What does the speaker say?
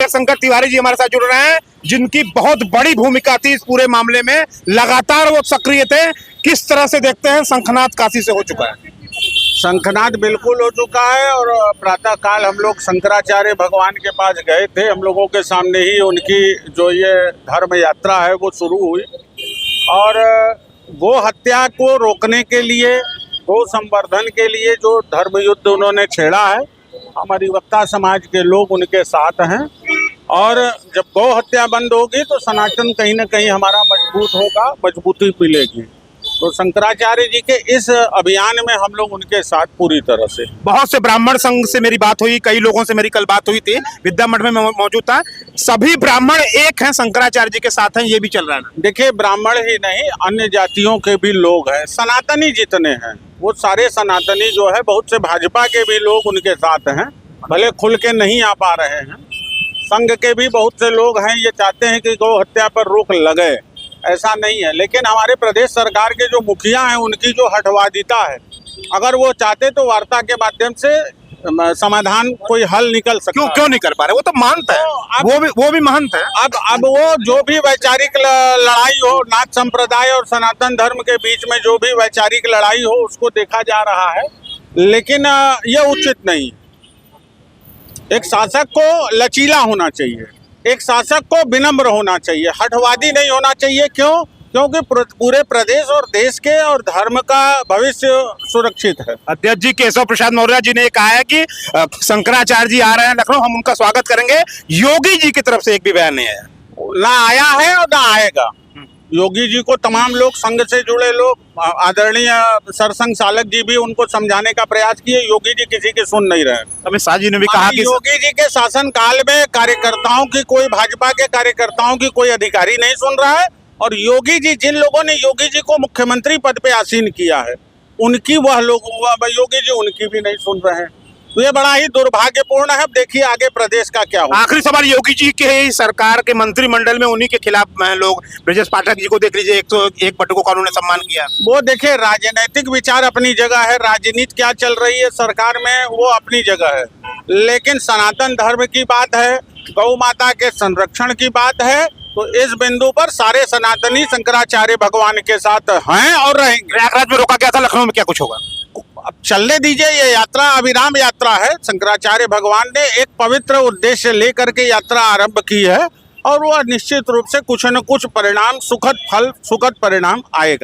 शंकर तिवारी जी हमारे साथ जुड़ रहे हैं, जिनकी बहुत बड़ी भूमिका थी इस पूरे मामले में, लगातार वो सक्रिय थे। किस तरह से देखते हैं शंखनाद काशी से हो चुका है? शंखनाद बिल्कुल हो चुका है। और प्रातः काल हम लोग शंकराचार्य भगवान के पास गए थे। हम लोगों के सामने ही उनकी जो ये धर्म यात्रा है वो शुरू हुई। और गो हत्या को रोकने के लिए, गो संवर्धन के लिए जो धर्म युद्ध उन्होंने छेड़ा है, हम अधिवक्ता समाज के लोग उनके साथ हैं। और जब गौ हत्या बंद होगी तो सनातन कहीं ना कहीं हमारा मजबूत होगा, मजबूती मिलेगी। तो शंकराचार्य जी के इस अभियान में हम लोग उनके साथ पूरी तरह से। बहुत से ब्राह्मण संघ से मेरी बात हुई, कई लोगों से मेरी कल बात हुई थी, विद्या मठ में मौजूद था। सभी ब्राह्मण एक हैं, शंकराचार्य जी के साथ हैं, ये भी चल रहा है ना? देखिए, ब्राह्मण ही नहीं, अन्य जातियों के भी लोग हैं, सनातनी जितने हैं वो सारे सनातनी जो है, बहुत से भाजपा के भी लोग उनके साथ हैं, भले खुल के नहीं आ पा रहे हैं। संघ के भी बहुत से लोग हैं, ये चाहते हैं कि गौ हत्या पर रोक लगे, ऐसा नहीं है। लेकिन हमारे प्रदेश सरकार के जो मुखिया हैं उनकी जो हठवादिता है, अगर वो चाहते तो वार्ता के माध्यम से समाधान कोई हल निकल सकता। क्यों नहीं कर पा रहे? वो तो महंत है, वो भी महंत है। अब वो जो भी वैचारिक लड़ाई हो, नाथ संप्रदाय और सनातन धर्म के बीच में जो भी वैचारिक लड़ाई हो, उसको देखा जा रहा है, लेकिन ये उचित नहीं। एक शासक को लचीला होना चाहिए, एक शासक को विनम्र होना चाहिए, हठवादी नहीं होना चाहिए। क्यों? क्योंकि पूरे प्रदेश और देश के और धर्म का भविष्य सुरक्षित है। अध्यक्ष जी केशव प्रसाद मौर्य जी ने कहा है कि शंकराचार्य जी आ रहे हैं लखनऊ, हम उनका स्वागत करेंगे। योगी जी की तरफ से एक भी बयान नहीं आया, ना आया है और ना आएगा। योगी जी को तमाम लोग, संघ से जुड़े लोग, आदरणीय सरसंघ चालक जी भी उनको समझाने का प्रयास किए, योगी जी किसी की सुन नहीं रहे। अमित शाह जी ने भी कहा कि योगी जी के शासन काल में कार्यकर्ताओं की, कोई भाजपा के कार्यकर्ताओं की कोई अधिकारी नहीं सुन रहा है। और योगी जी, जिन लोगों ने योगी जी को मुख्यमंत्री पद पे आसीन किया है, उनकी योगी जी उनकी भी नहीं सुन रहे हैं। तो ये बड़ा ही दुर्भाग्यपूर्ण है। अब देखिए आगे प्रदेश का क्या होगा। आखिरी सवाल, योगी जी के ही सरकार के मंत्रिमंडल में उन्हीं के खिलाफ लोग, ब्रजेश पाठक जी को देख लीजिए, 101 बटुकों का उन्होंने सम्मान किया। वो देखिए, राजनीतिक विचार अपनी जगह है, राजनीति क्या चल रही है सरकार में वो अपनी जगह है, लेकिन सनातन धर्म की बात है, गौ माता के संरक्षण की बात है, तो इस बिंदु पर सारे सनातनी शंकराचार्य भगवान के साथ हैं और रहेंगे। प्रयागराज में रोका गया था, लखनऊ में क्या कुछ होगा? अब चलने दीजिए, ये यात्रा अविराम यात्रा है। शंकराचार्य भगवान ने एक पवित्र उद्देश्य लेकर के यात्रा आरंभ की है, और वह निश्चित रूप से कुछ न कुछ परिणाम, सुखद फल, सुखद परिणाम आएगा।